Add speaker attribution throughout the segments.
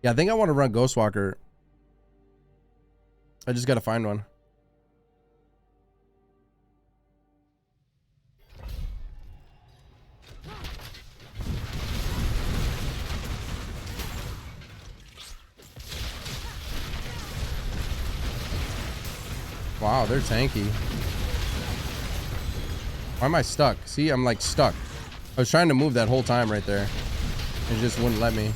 Speaker 1: Yeah, I think I want to run Ghostwalker. I just got to find one. Wow, they're tanky. Why am I stuck? See, I'm like stuck. I was trying to move that whole time right there. It just wouldn't let me.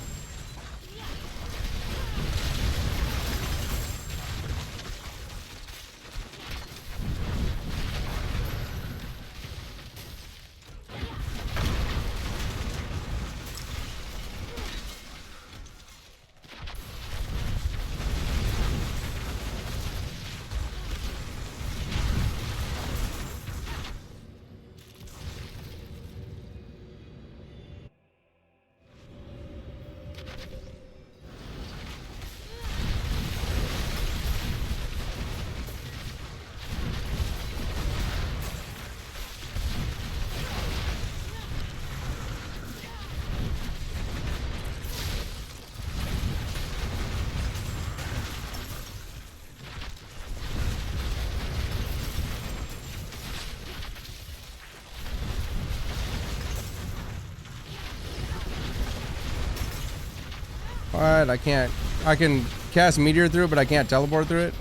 Speaker 1: What? I can't. I can cast Meteor through it, but I can't teleport through it?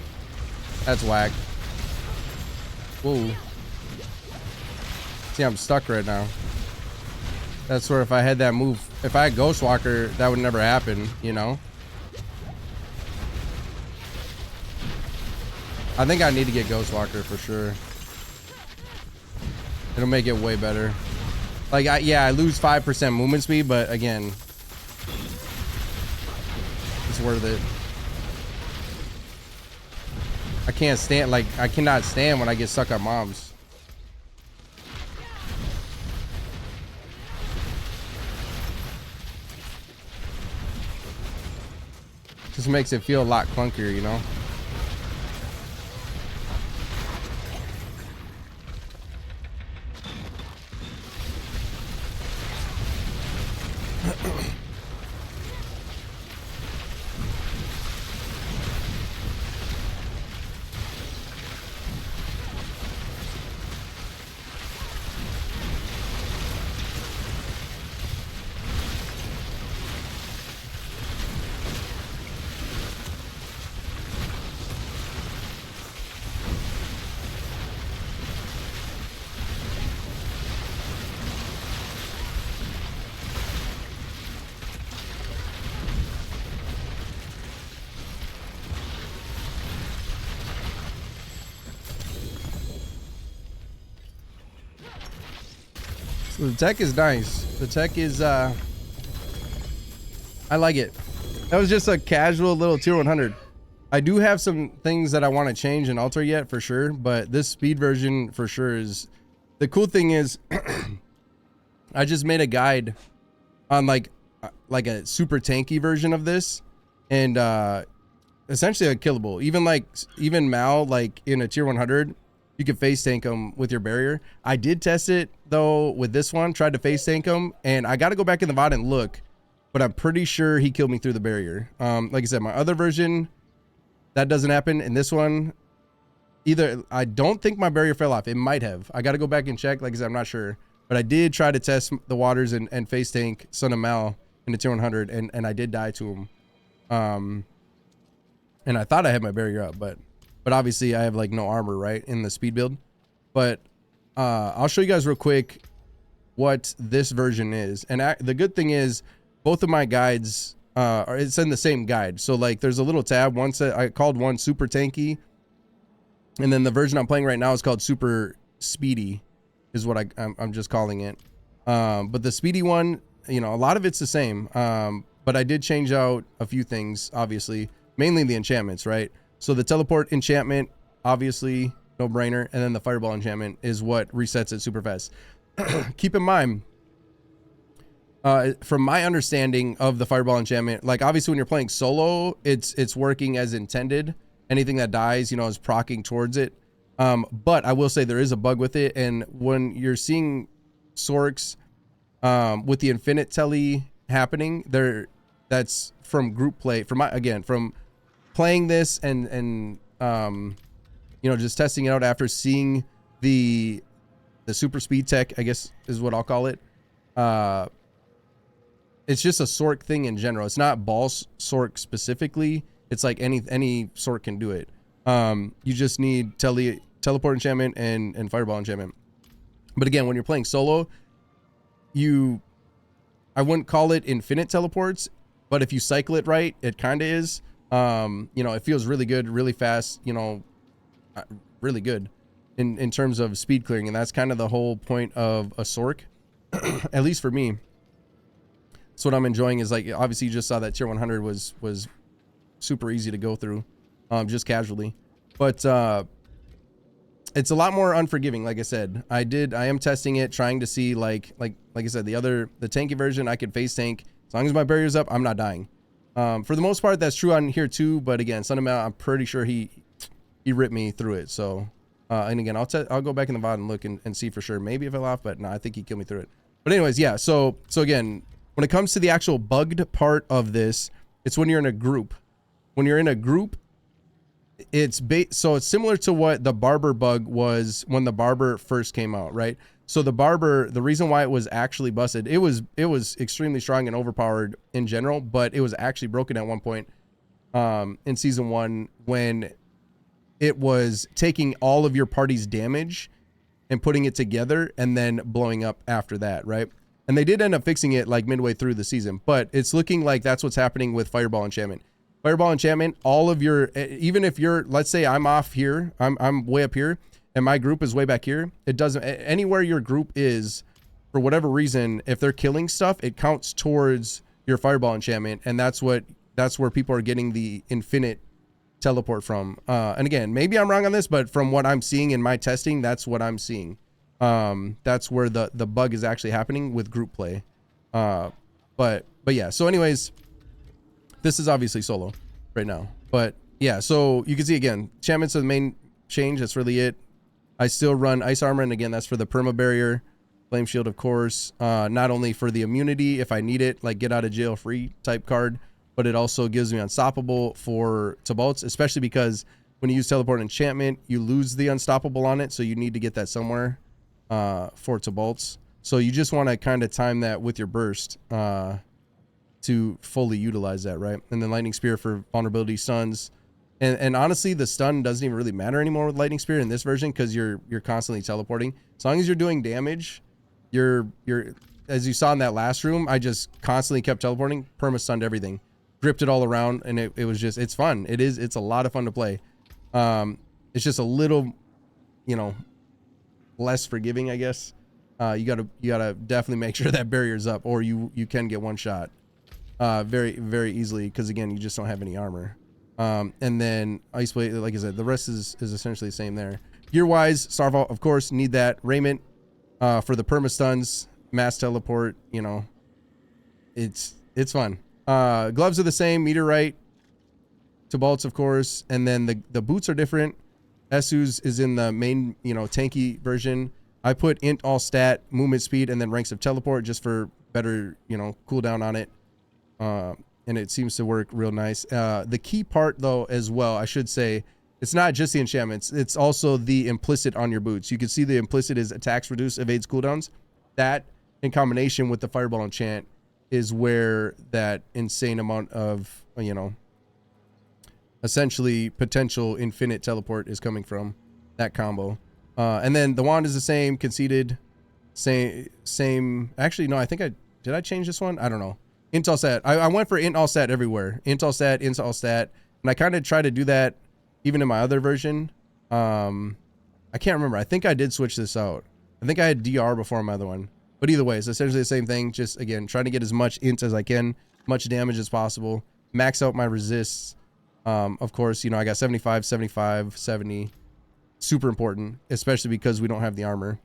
Speaker 1: That's whack. Whoa. See, I'm stuck right now. That's where if I had that move, if I had Ghostwalker, that would never happen, you know? I think I need to get Ghostwalker for sure. It'll make it way better. Like, yeah, I lose 5% movement speed, but again, it's worth it. I can't stand, like, I cannot stand when I get stuck on mobs. Just makes it feel a lot clunkier, you know? So the tech is nice. The tech is, I like it. That was just a casual little tier 100. I do have some things that I want to change and alter yet for sure, but this speed version for sure is, the cool thing is I just made a guide on like a super tanky version of this, and essentially a killable. Even Mal, like in a tier 100, you can face tank him with your barrier. I did test it though with this one, tried to face tank him, and I got to go back in the VOD and look, but I'm pretty sure he killed me through the barrier. Like I said, my other version, that doesn't happen. In this one, either, I don't think my barrier fell off. It might have. I got to go back and check. Like I said, I'm not sure, but I did try to test the waters and face tank Son of Mal in the tier 100, and I did die to him. And I thought I had my barrier up, but obviously I have like no armor, right, in the speed build. But I'll show you guys real quick what this version is. And the good thing is both of my guides it's in the same guide. So like there's a little tab. One said, I called one super tanky, and then the version I'm playing right now is called super speedy, is what I'm just calling it. But the speedy one, you know, a lot of it's the same. But I did change out a few things, obviously, mainly the enchantments, right? So the teleport enchantment, obviously no brainer, and then the fireball enchantment is what resets it super fast. Keep in mind, from my understanding of the fireball enchantment, like obviously when you're playing solo, it's working as intended. Anything that dies, you know, is proccing towards it. But I will say there is a bug with it, and when you're seeing Sorcs with the infinite telly happening, that's from group play, from from playing this and you know, just testing it out after seeing the super speed tech, I guess is what I'll call it. It's just a sorc thing in general. It's not ball sorc specifically. It's like any sorc can do it. You just need teleport enchantment and fireball enchantment. But again, when you're playing solo, I wouldn't call it infinite teleports, but if you cycle it right, it kind of is. You know, it feels really good, really fast, you know, really good in terms of speed clearing. And that's kind of the whole point of a sorc, at least for me. So what I'm enjoying is, like, obviously you just saw that tier 100 was super easy to go through, just casually, but it's a lot more unforgiving. Like I said, I am testing it, trying to see, like I said, the tanky version, I could face tank as long as my barrier's up, I'm not dying. For the most part, that's true on here too, but again, Sunamount, I'm pretty sure he ripped me through it. So and again, I'll go back in the VOD and look and see for sure, maybe if I laugh, but no, I think he killed me through it. But anyways, yeah, so again, when it comes to the actual bugged part of this, it's when you're in a group. When you're in a group, so it's similar to what the barber bug was when the barber first came out, right? So the barber, the reason why it was actually busted, it was extremely strong and overpowered in general, but it was actually broken at one point in season 1 when it was taking all of your party's damage and putting it together and then blowing up after that, right? And they did end up fixing it like midway through the season, but it's looking like that's what's happening with Fireball Enchantment. Fireball Enchantment, all of your, even if you're, let's say I'm off here, I'm way up here, and my group is way back here, it doesn't, anywhere your group is, for whatever reason, if they're killing stuff, it counts towards your Fireball Enchantment, and that's where people are getting the infinite teleport from. And again, maybe I'm wrong on this, but from what I'm seeing in my testing, that's what I'm seeing. That's where the bug is actually happening with group play. But yeah, so anyways, this is obviously solo right now, but yeah, so you can see again, enchantments are the main change. That's really it. I still run ice armor, and again, that's for the perma barrier, flame shield, of course, not only for the immunity if I need it, like get out of jail free type card, but it also gives me unstoppable for Tabolts, especially because when you use teleport enchantment, you lose the unstoppable on it, so you need to get that somewhere for Tabolts. So you just want to kind of time that with your burst to fully utilize that, right? And then lightning spear for vulnerability stuns, and honestly, the stun doesn't even really matter anymore with lightning spear in this version because you're constantly teleporting. As long as you're doing damage, you're as you saw in that last room, I just constantly kept teleporting, perma stunned everything, gripped it all around, and it was just, it's fun. It's a lot of fun to play. It's just a little, you know, less forgiving, I guess. You gotta definitely make sure that barrier's up, or you can get one shot very, very easily, because again, you just don't have any armor. And then ice blade, like I said, the rest is essentially the same there. Gear wise, Starvault, of course, need that. Raiment for the perma stuns, mass teleport, you know, it's fun. Gloves are the same, meteorite, Tabolts, of course, and then the boots are different. Esu's is in the main, you know, tanky version. I put int all stat, movement speed, and then ranks of teleport just for better, you know, cooldown on it. And it seems to work real nice. The key part, though, as well, I should say, it's not just the enchantments. It's also the implicit on your boots. You can see the implicit is attacks reduce, evades cooldowns. That, in combination with the fireball enchant, is where that insane amount of, you know, essentially potential infinite teleport is coming from. That combo. And then the wand is the same, conceded, same. Actually, no, I think did I change this one? I don't know. Int all stat. I went for int all stat everywhere. Int all stat, int all stat. And I kind of tried to do that even in my other version. I can't remember. I think I did switch this out. I think I had DR before my other one. But either way, it's essentially the same thing. Just, again, trying to get as much int as I can, much damage as possible. Max out my resists. Of course, you know, I got 75, 75, 70. Super important, especially because we don't have the armor.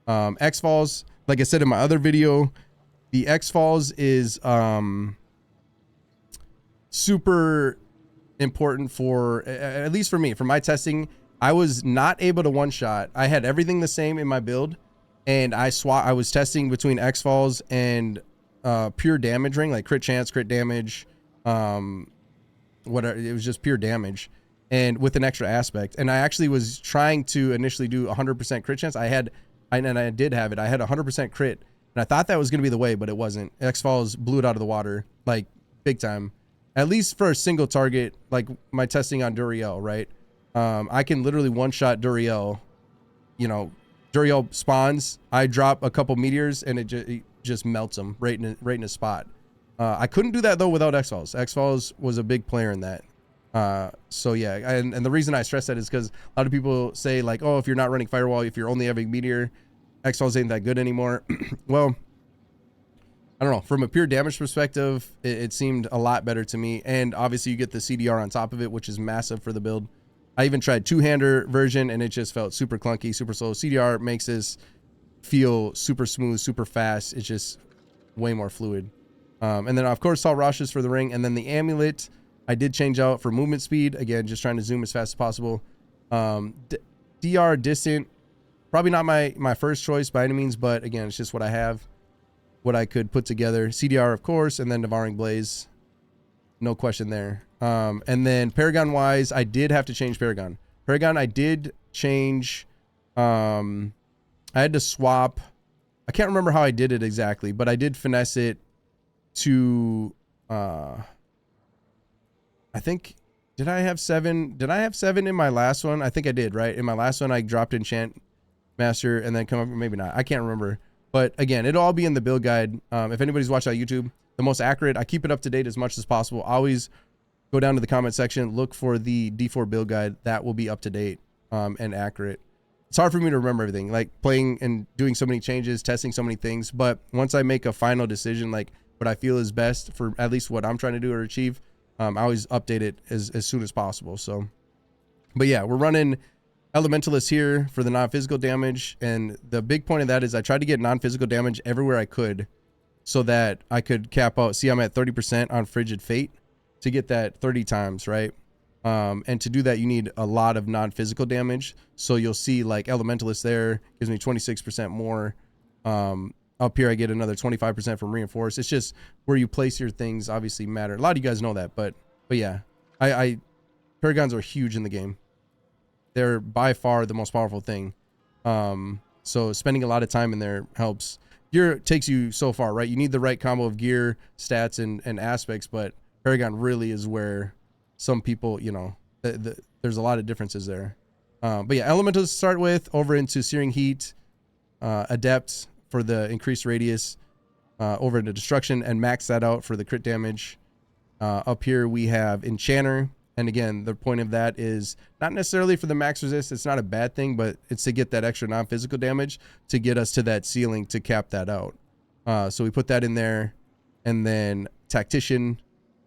Speaker 1: X-Falls, like I said in my other video, the X-Falls is super important for, at least for me, for my testing. I was not able to one-shot. I had everything the same in my build, and I was testing between X-Falls and pure damage ring, like crit chance, crit damage, Whatever, it was just pure damage, and with an extra aspect. And I actually was trying to initially do 100% crit chance. And I did have it. I had 100% crit, and I thought that was going to be the way, but it wasn't. X-Falls blew it out of the water, like big time. At least for a single target, like my testing on Duriel, right? I can literally one-shot Duriel. You know, Duriel spawns, I drop a couple meteors, and it just melts them right in a spot. I couldn't do that though without X-Falls. X-Falls was a big player in that. So yeah, and the reason I stress that is because a lot of people say like, oh, if you're not running Firewall, if you're only having Meteor, X-Falls ain't that good anymore. Well, I don't know. From a pure damage perspective, it seemed a lot better to me. And obviously you get the CDR on top of it, which is massive for the build. I even tried two-hander version, and it just felt super clunky, super slow. CDR makes this feel super smooth, super fast. It's just way more fluid. And then of course Salt Rashes for the ring, and then the amulet I did change out for movement speed. Again, just trying to zoom as fast as possible. DR distant, probably not my first choice by any means, but again, it's just what I have, what I could put together. CDR of course, and then Devouring Blaze, no question there. And then Paragon wise, I did have to change Paragon. I did change. I had to swap. I can't remember how I did it exactly, but I did finesse it to I think, did I have 7 in my last one? I think I did, right? In my last one I dropped Enchant Master and then come up, maybe not, I can't remember. But again, it'll all be in the build guide. If anybody's watching on YouTube, the most accurate, I keep it up to date as much as possible. Always go down to the comment section, look for the D4 build guide. That will be up to date and accurate. It's hard for me to remember everything, like playing and doing so many changes, testing so many things. But once I make a final decision, like what I feel is best for at least what I'm trying to do or achieve, I always update it as soon as possible. So, but yeah, we're running Elementalist here for the non-physical damage. And the big point of that is I tried to get non-physical damage everywhere I could so that I could cap out. See, I'm at 30% on Frigid Fate to get that 30 times, right? And to do that, you need a lot of non-physical damage. So you'll see like Elementalist there gives me 26% more. Up here, I get another 25% from Reinforce. It's just where you place your things obviously matter. A lot of you guys know that, but yeah, Paragons are huge in the game. They're by far the most powerful thing. So spending a lot of time in there helps. Gear takes you so far, right? You need the right combo of gear, stats, and aspects, but Paragon really is where some people, you know, there's a lot of differences there. But yeah, Elemental to start with, over into Searing Heat, Adept for the increased radius, over into Destruction, and max that out for the crit damage. Up here we have Enchanter, and again, the point of that is not necessarily for the max resist. It's not a bad thing, but it's to get that extra non-physical damage to get us to that ceiling to cap that out. So we put that in there, and then Tactician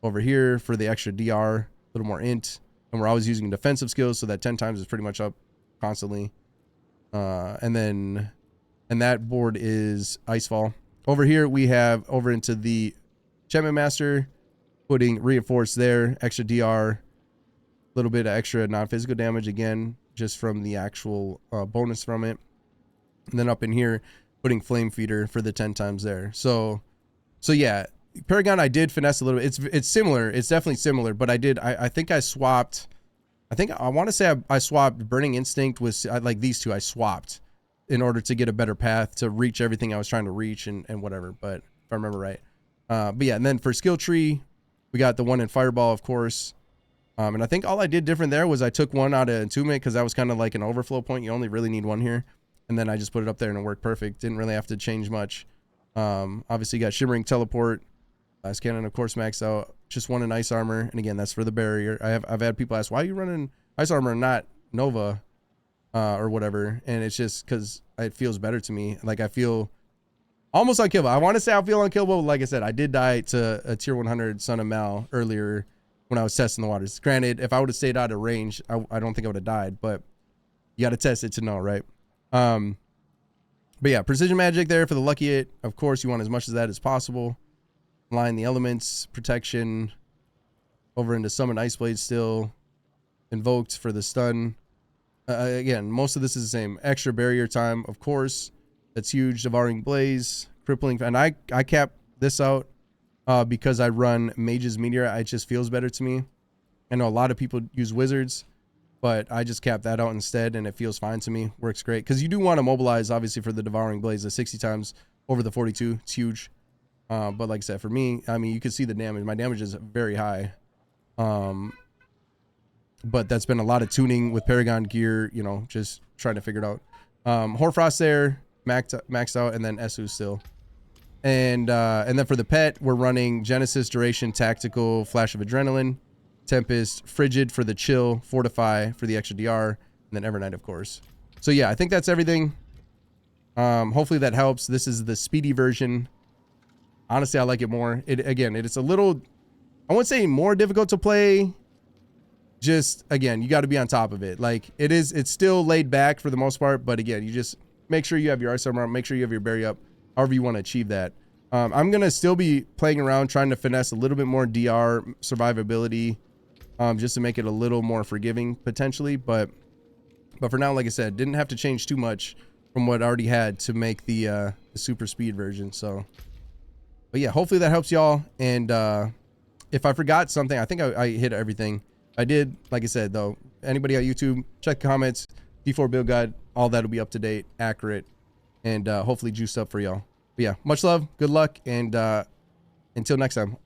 Speaker 1: over here for the extra DR, a little more int, and we're always using defensive skills, so that 10 times is pretty much up constantly. And that board is Icefall. Over here we have over into the Enchantment Master, putting Reinforce there, extra DR, a little bit of extra non-physical damage again, just from the actual bonus from it. And then up in here, putting Flame Feeder for the 10 times there. So yeah, Paragon I did finesse a little bit. It's similar. It's definitely similar, but I think I swapped. I want to say I swapped Burning Instinct with like these two. I swapped in order to get a better path to reach everything I was trying to reach and whatever. But if I remember right, but yeah. And then for skill tree, we got the one in Fireball, of course. And I think all I did different there was I took one out of Entombment because that was kind of like an overflow point. You only really need one here, and then I just put it up there and it worked perfect. Didn't really have to change much. Obviously you got Shimmering Teleport. Last Cannon, of course, maxed out. Just one in Ice Armor, and again, that's for the barrier. I've had people ask, why are you running Ice Armor and not Nova or whatever? And it's just because it feels better to me. Like I feel almost unkillable. I want to say I feel unkillable. Like I said, I did die to a tier 100 Son of Mal earlier when I was testing the waters. Granted, if I would have stayed out of range, I don't think I would have died, but you got to test it to know, right? But yeah, Precision Magic there for the Lucky Hit. Of course, you want as much of that as possible. Line the elements, protection, over into Summon Ice Blade still, invoked for the stun. Again, most of this is the same. Extra barrier time, of course, that's huge. Devouring Blaze, crippling, and I cap this out because I run Mage's Meteor. It just feels better to me. I know a lot of people use Wizards, but I just cap that out instead, and it feels fine to me. Works great because you do want to mobilize, obviously, for the Devouring Blaze, the 60 times over the 42. It's huge. But like I said, for me, I mean, you can see the damage. My damage is very high. But that's been a lot of tuning with Paragon gear, you know, just trying to figure it out. Hoarfrost there, maxed out, and then Esu still. And then for the pet, we're running Genesis, Duration, Tactical, Flash of Adrenaline, Tempest, Frigid for the chill, Fortify for the extra DR, and then Evernight, of course. So yeah, I think that's everything. Hopefully that helps. This is the speedy version. Honestly, I like it more. It's a little, I wouldn't say more difficult to play. Just, again, you got to be on top of it. Like, it's still laid back for the most part, but again, you just make sure you have your ice armor up, make sure you have your berry up, however you want to achieve that. I'm going to still be playing around, trying to finesse a little bit more DR survivability, just to make it a little more forgiving, potentially. But for now, like I said, didn't have to change too much from what I already had to make the super speed version. So, but yeah, hopefully that helps y'all. And if I forgot something, I think I hit everything. I did, like I said, though, anybody on YouTube, check comments, D4 build guide, all that'll be up to date, accurate, and hopefully juiced up for y'all. But yeah, much love, good luck, and until next time.